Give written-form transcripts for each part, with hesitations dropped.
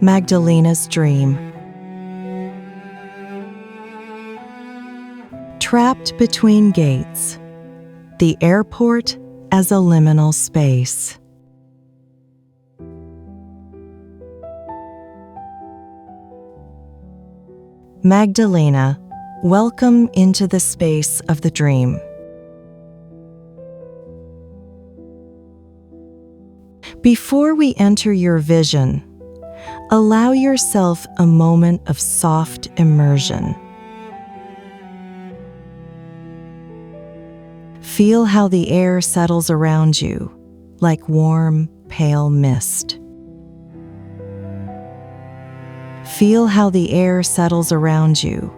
Magdalena's Dream. Trapped between gates, the airport as a liminal space. Magdalena, welcome into the space of the dream. Before we enter your vision, allow yourself a moment of soft immersion. Feel how the air settles around you, like warm, pale mist. Feel how the air settles around you,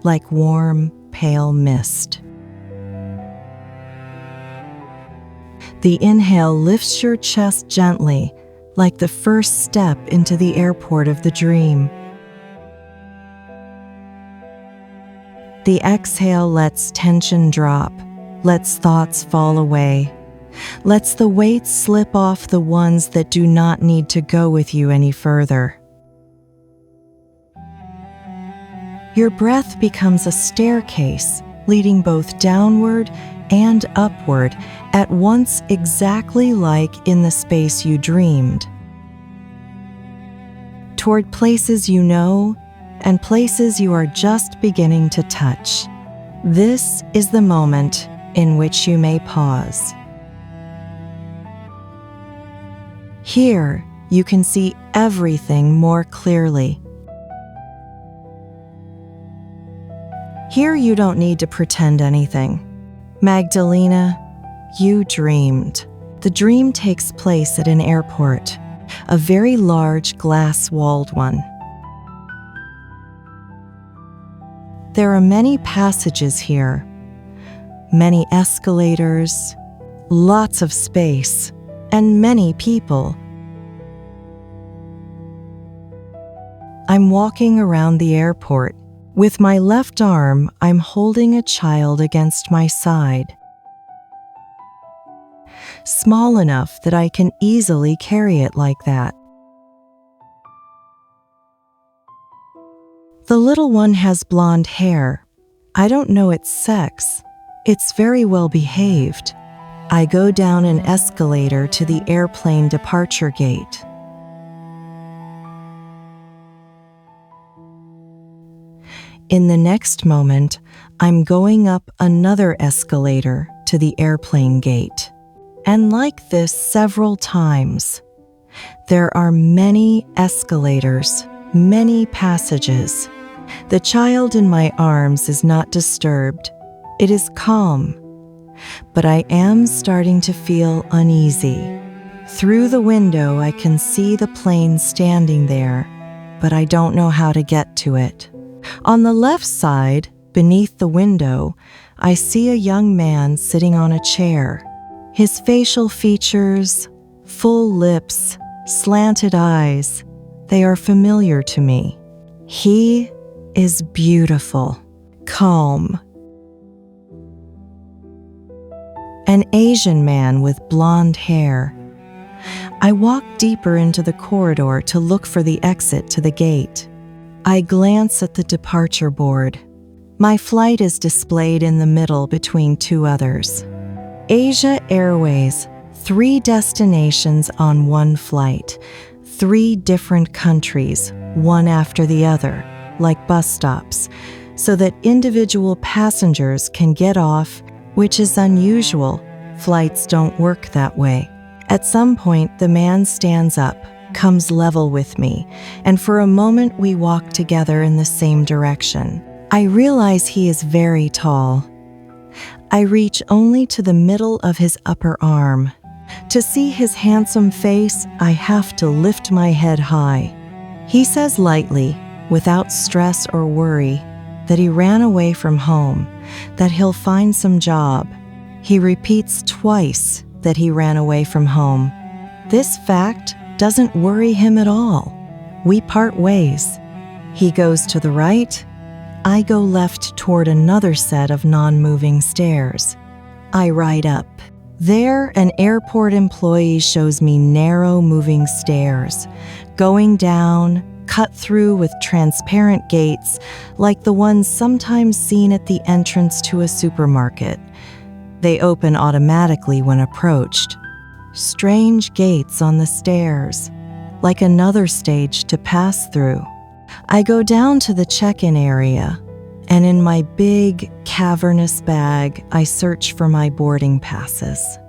like warm, pale mist. The inhale lifts your chest gently, like the first step into the airport of the dream. The exhale lets tension drop, lets thoughts fall away, lets the weight slip off the ones that do not need to go with you any further. Your breath becomes a staircase, leading both downward and upward at once, exactly like in the space you dreamed. Toward places you know and places you are just beginning to touch. This is the moment in which you may pause. Here, you can see everything more clearly. Here you don't need to pretend anything. Magdalena, you dreamed. The dream takes place at an airport, a very large glass-walled one. There are many passages here, many escalators, lots of space, and many people. I'm walking around the airport. With my left arm, I'm holding a child against my side, small enough that I can easily carry it like that. The little one has blonde hair. I don't know its sex. It's very well behaved. I go down an escalator to the airplane departure gate. In the next moment, I'm going up another escalator to the airplane gate. And like this several times. There are many escalators, many passages. The child in my arms is not disturbed. It is calm. But I am starting to feel uneasy. Through the window, I can see the plane standing there, but I don't know how to get to it. On the left side, beneath the window, I see a young man sitting on a chair. His facial features, full lips, slanted eyes, they are familiar to me. He is beautiful, calm. An Asian man with blonde hair. I walk deeper into the corridor to look for the exit to the gate. I glance at the departure board. My flight is displayed in the middle between two others. Asia Airways, 3 destinations on one flight, 3 different countries, one after the other, like bus stops, so that individual passengers can get off, which is unusual. Flights don't work that way. At some point, the man stands up, comes level with me, and for a moment we walk together in the same direction. I realize he is very tall. I reach only to the middle of his upper arm. To see his handsome face, I have to lift my head high. He says lightly, without stress or worry, that he ran away from home, that he'll find some job. He repeats twice that he ran away from home. This fact doesn't worry him at all. We part ways. He goes to the right. I go left toward another set of non-moving stairs. I ride up. There, an airport employee shows me narrow moving stairs, going down, cut through with transparent gates like the ones sometimes seen at the entrance to a supermarket. They open automatically when approached. Strange gates on the stairs, like another stage to pass through. I go down to the check-in area, and in my big, cavernous bag, I search for my boarding passes.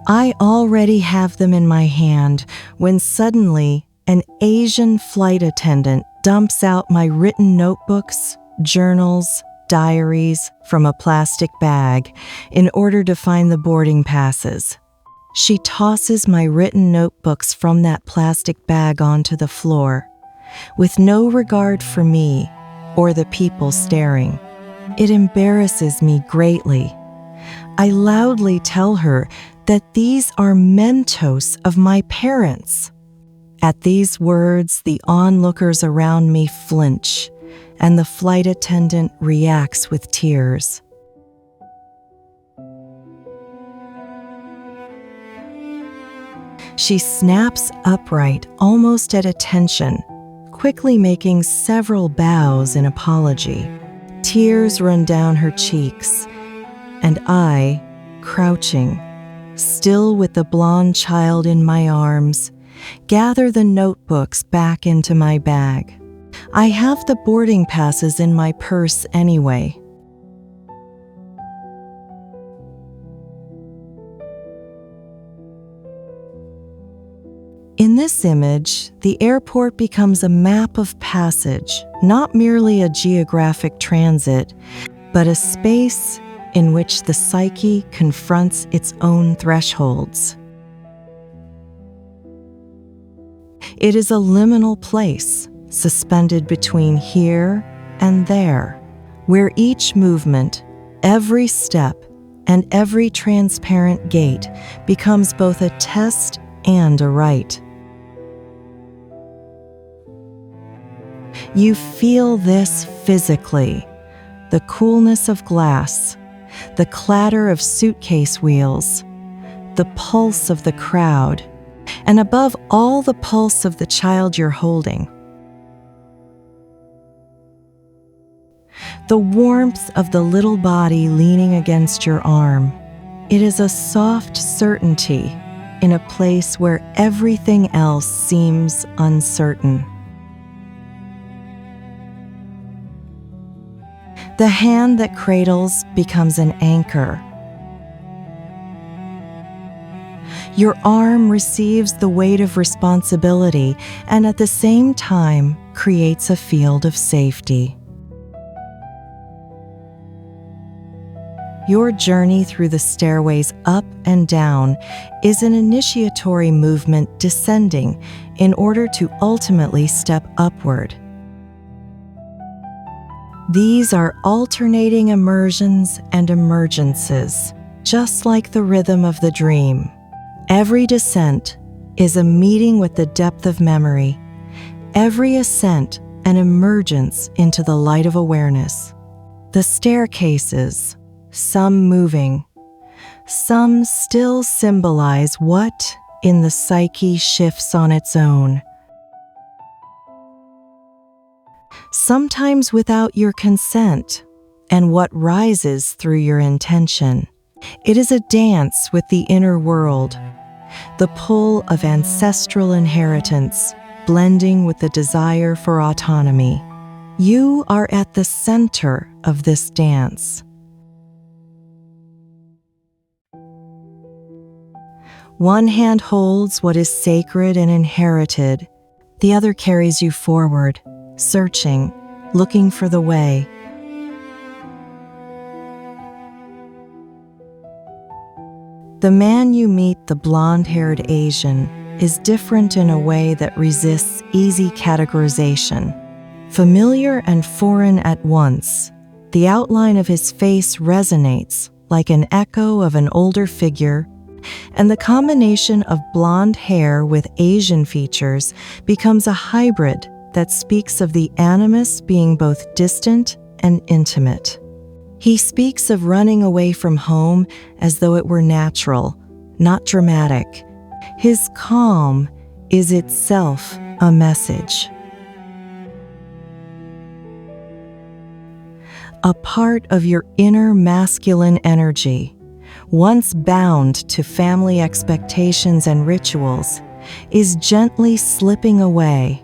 I already have them in my hand when suddenly an Asian flight attendant dumps out my written notebooks, journals, diaries from a plastic bag in order to find the boarding passes. She tosses my written notebooks from that plastic bag onto the floor, with no regard for me or the people staring. It embarrasses me greatly. I loudly tell her that these are mementos of my parents. At these words, the onlookers around me flinch, and the flight attendant reacts with tears. She snaps upright, almost at attention, quickly making several bows in apology. Tears run down her cheeks, and I, crouching, still with the blonde child in my arms, gather the notebooks back into my bag. I have the boarding passes in my purse anyway. In this image, the airport becomes a map of passage, not merely a geographic transit, but a space in which the psyche confronts its own thresholds. It is a liminal place, suspended between here and there, where each movement, every step, and every transparent gate becomes both a test and a rite. You feel this physically, the coolness of glass, the clatter of suitcase wheels, the pulse of the crowd, and above all, the pulse of the child you're holding. The warmth of the little body leaning against your arm. It is a soft certainty in a place where everything else seems uncertain. The hand that cradles becomes an anchor. Your arm receives the weight of responsibility and at the same time creates a field of safety. Your journey through the stairways up and down is an initiatory movement descending in order to ultimately step upward. These are alternating immersions and emergences, just like the rhythm of the dream. Every descent is a meeting with the depth of memory, every ascent an emergence into the light of awareness. The staircases, some moving, some still symbolize what in the psyche shifts on its own. Sometimes without your consent, and what rises through your intention. It is a dance with the inner world, the pull of ancestral inheritance, blending with the desire for autonomy. You are at the center of this dance. One hand holds what is sacred and inherited, the other carries you forward, searching, looking for the way. The man you meet, the blonde-haired Asian, is different in a way that resists easy categorization. Familiar and foreign at once, the outline of his face resonates like an echo of an older figure, and the combination of blonde hair with Asian features becomes a hybrid that speaks of the animus being both distant and intimate. He speaks of running away from home as though it were natural, not dramatic. His calm is itself a message. A part of your inner masculine energy, once bound to family expectations and rituals, is gently slipping away,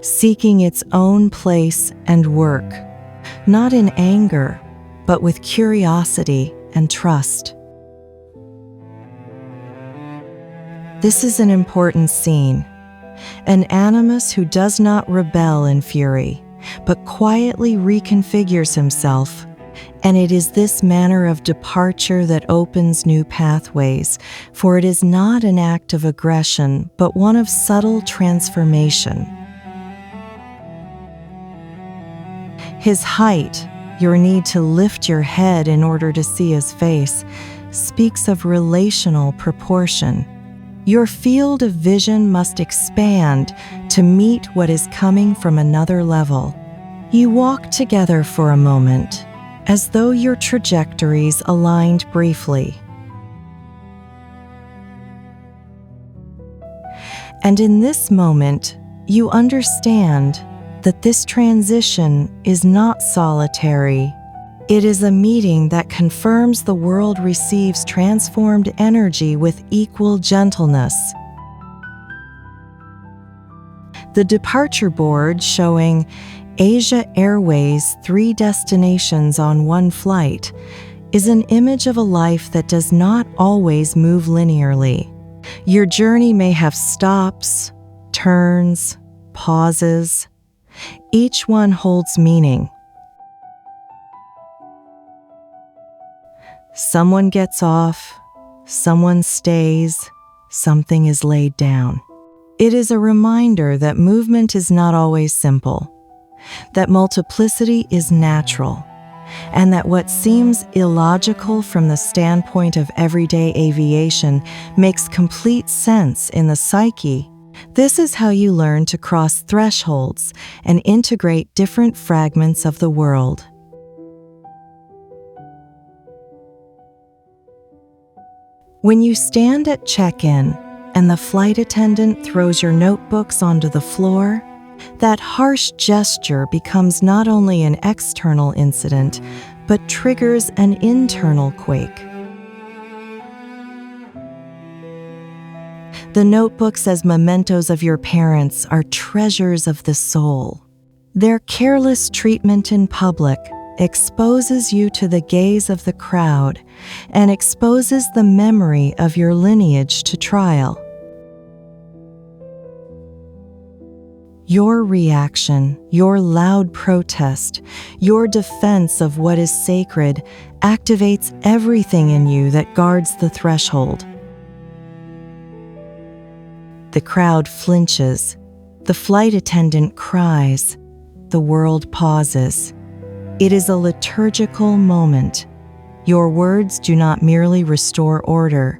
seeking its own place and work, not in anger, but with curiosity and trust. This is an important scene. An animus who does not rebel in fury, but quietly reconfigures himself, and it is this manner of departure that opens new pathways, for it is not an act of aggression, but one of subtle transformation. His height, your need to lift your head in order to see his face, speaks of relational proportion. Your field of vision must expand to meet what is coming from another level. You walk together for a moment, as though your trajectories aligned briefly. And in this moment, you understand that this transition is not solitary. It is a meeting that confirms the world receives transformed energy with equal gentleness. The departure board showing Asia Airways 3 destinations on 1 flight is an image of a life that does not always move linearly. Your journey may have stops, turns, pauses. Each one holds meaning. Someone gets off, someone stays, something is laid down. It is a reminder that movement is not always simple, that multiplicity is natural, and that what seems illogical from the standpoint of everyday aviation makes complete sense in the psyche. This is how you learn to cross thresholds and integrate different fragments of the world. When you stand at check-in and the flight attendant throws your notebooks onto the floor, that harsh gesture becomes not only an external incident, but triggers an internal quake. The notebooks as mementos of your parents are treasures of the soul. Their careless treatment in public exposes you to the gaze of the crowd and exposes the memory of your lineage to trial. Your reaction, your loud protest, your defense of what is sacred activates everything in you that guards the threshold. The crowd flinches, the flight attendant cries, the world pauses. It is a liturgical moment. Your words do not merely restore order.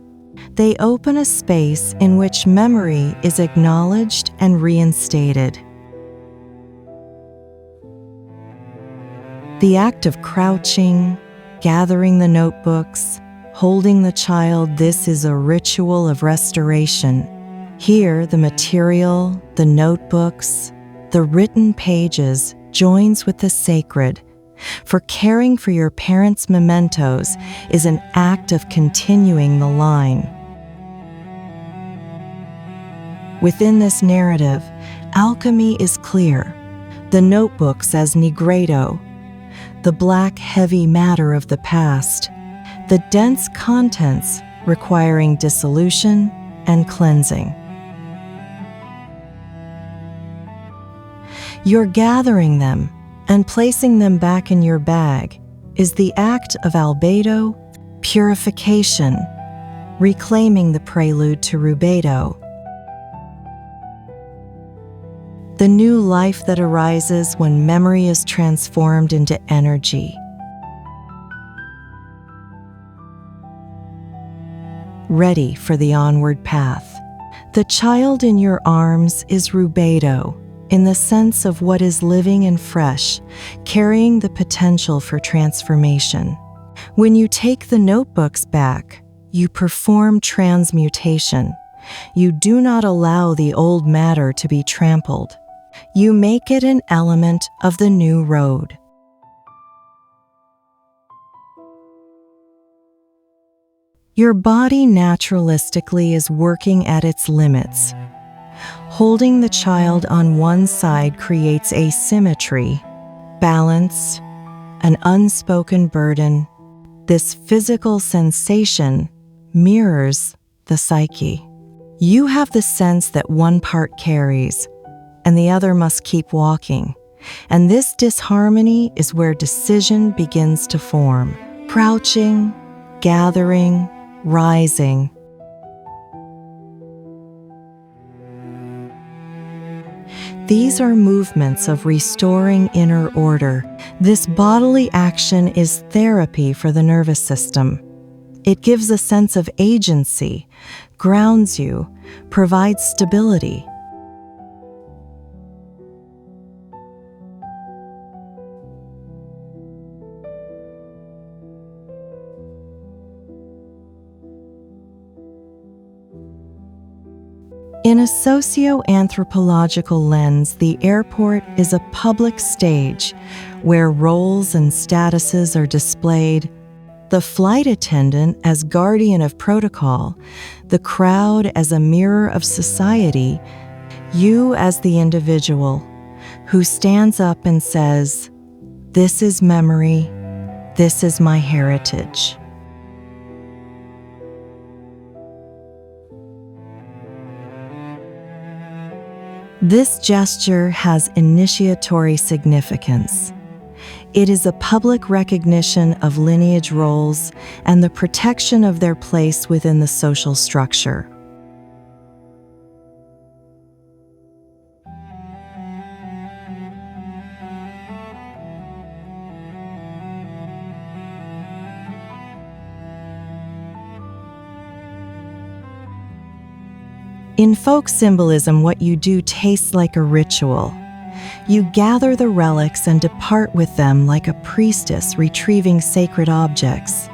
They open a space in which memory is acknowledged and reinstated. The act of crouching, gathering the notebooks, holding the child, this is a ritual of restoration. Here, the material, the notebooks, the written pages joins with the sacred, for caring for your parents' mementos is an act of continuing the line. Within this narrative, alchemy is clear. The notebooks as nigredo, the black heavy matter of the past, the dense contents requiring dissolution and cleansing. Your gathering them and placing them back in your bag is the act of albedo, purification, reclaiming the prelude to rubedo. The new life that arises when memory is transformed into energy. Ready for the onward path. The child in your arms is rubedo, in the sense of what is living and fresh, carrying the potential for transformation. When you take the notebooks back, you perform transmutation. You do not allow the old matter to be trampled. You make it an element of the new road. Your body naturalistically is working at its limits. Holding the child on one side creates asymmetry, balance, an unspoken burden. This physical sensation mirrors the psyche. You have the sense that one part carries, and the other must keep walking. And this disharmony is where decision begins to form. Crouching, gathering, rising. These are movements of restoring inner order. This bodily action is therapy for the nervous system. It gives a sense of agency, grounds you, provides stability. In a socio-anthropological lens, the airport is a public stage where roles and statuses are displayed. The flight attendant as guardian of protocol, the crowd as a mirror of society, you as the individual who stands up and says, "This is memory, this is my heritage." This gesture has initiatory significance. It is a public recognition of lineage roles and the protection of their place within the social structure. In folk symbolism, what you do tastes like a ritual. You gather the relics and depart with them like a priestess retrieving sacred objects.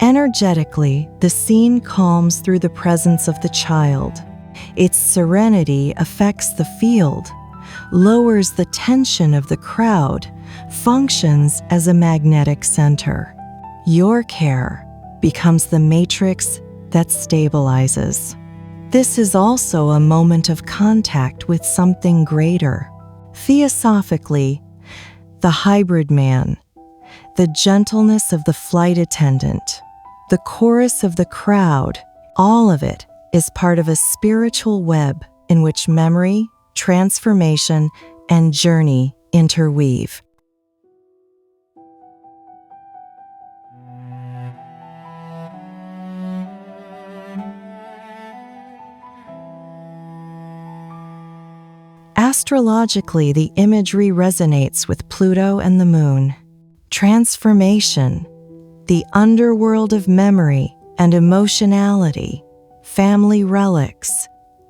Energetically, the scene calms through the presence of the child. Its serenity affects the field, lowers the tension of the crowd, functions as a magnetic center. Your care becomes the matrix that stabilizes. This is also a moment of contact with something greater. Theosophically, the hybrid man, the gentleness of the flight attendant, the chorus of the crowd, all of it is part of a spiritual web in which memory, transformation, and journey interweave. Astrologically, the imagery resonates with Pluto and the Moon. Transformation, the underworld of memory and emotionality, family relics,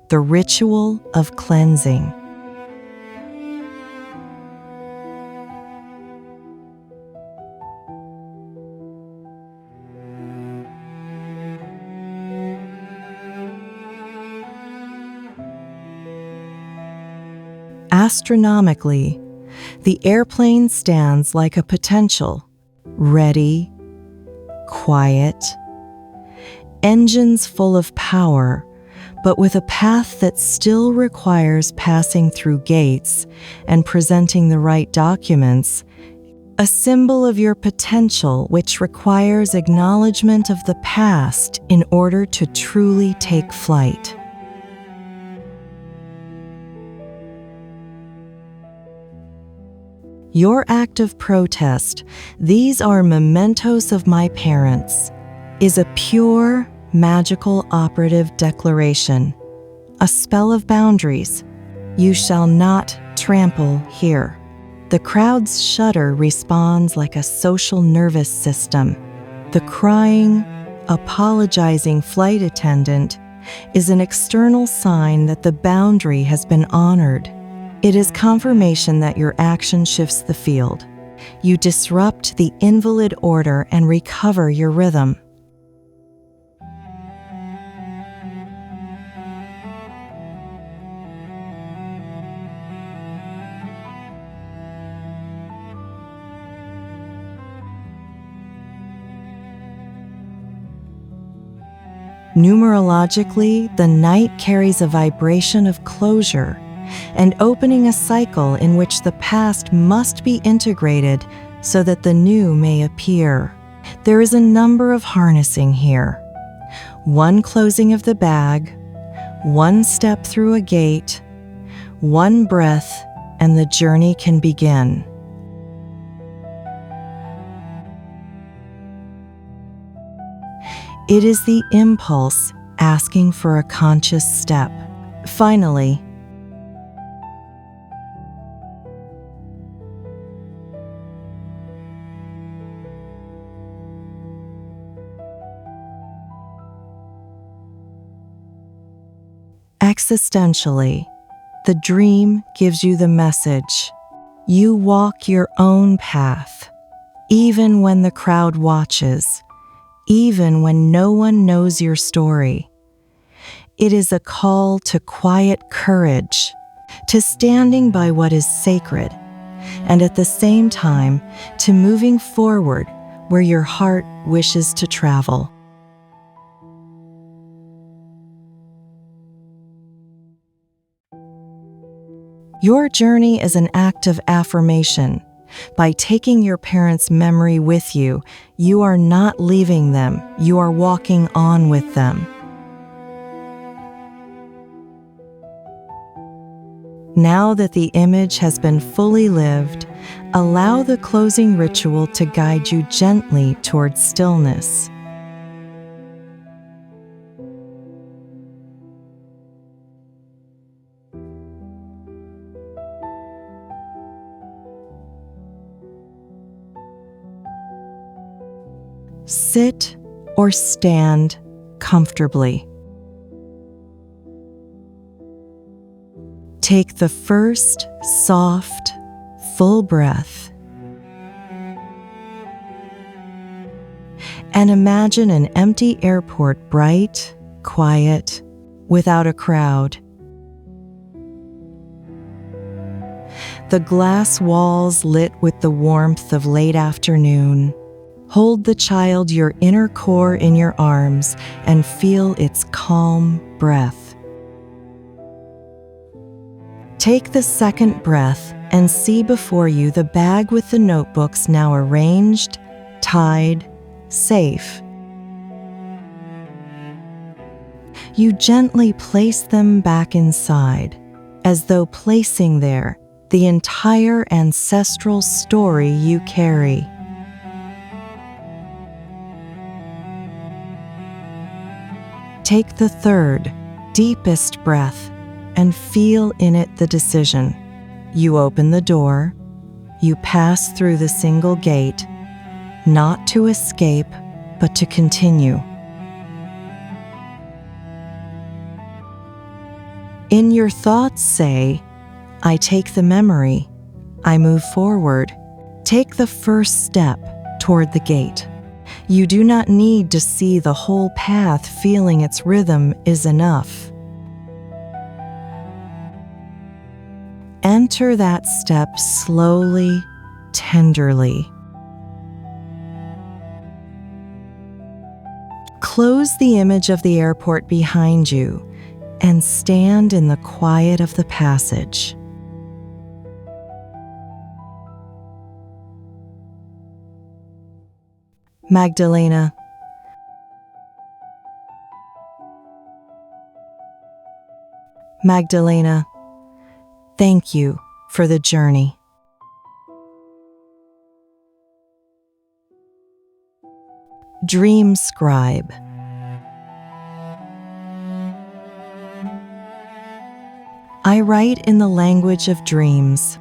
the ritual of cleansing. Astronomically, the airplane stands like a potential, ready, quiet, engines full of power, but with a path that still requires passing through gates and presenting the right documents, a symbol of your potential which requires acknowledgement of the past in order to truly take flight. Your act of protest, "These are mementos of my parents," is a pure, magical operative declaration, a spell of boundaries. You shall not trample here. The crowd's shudder responds like a social nervous system. The crying, apologizing flight attendant is an external sign that the boundary has been honored. It is confirmation that your action shifts the field. You disrupt the invalid order and recover your rhythm. Numerologically, the night carries a vibration of closure and opening a cycle in which the past must be integrated so that the new may appear. There is a number of harnessing here. One closing of the bag, one step through a gate, one breath, and the journey can begin. It is the impulse asking for a conscious step. Finally, existentially, the dream gives you the message. You walk your own path, even when the crowd watches, even when no one knows your story. It is a call to quiet courage, to standing by what is sacred, and at the same time, to moving forward where your heart wishes to travel. Your journey is an act of affirmation. By taking your parents' memory with you, you are not leaving them, you are walking on with them. Now that the image has been fully lived, allow the closing ritual to guide you gently towards stillness. Sit or stand comfortably. Take the first soft, full breath and imagine an empty airport, bright, quiet, without a crowd. The glass walls lit with the warmth of late afternoon. Hold the child, your inner core, in your arms and feel its calm breath. Take the second breath and see before you the bag with the notebooks, now arranged, tied, safe. You gently place them back inside, as though placing there the entire ancestral story you carry. Take the third, deepest breath and feel in it the decision. You open the door, you pass through the single gate, not to escape, but to continue. In your thoughts say, I take the memory, I move forward. Take the first step toward the gate. You do not need to see the whole path. Feeling its rhythm is enough. Enter that step slowly, tenderly. Close the image of the airport behind you and stand in the quiet of the passage. Magdalena. Magdalena, thank you for the journey. Dream Scribe. I write in the language of dreams.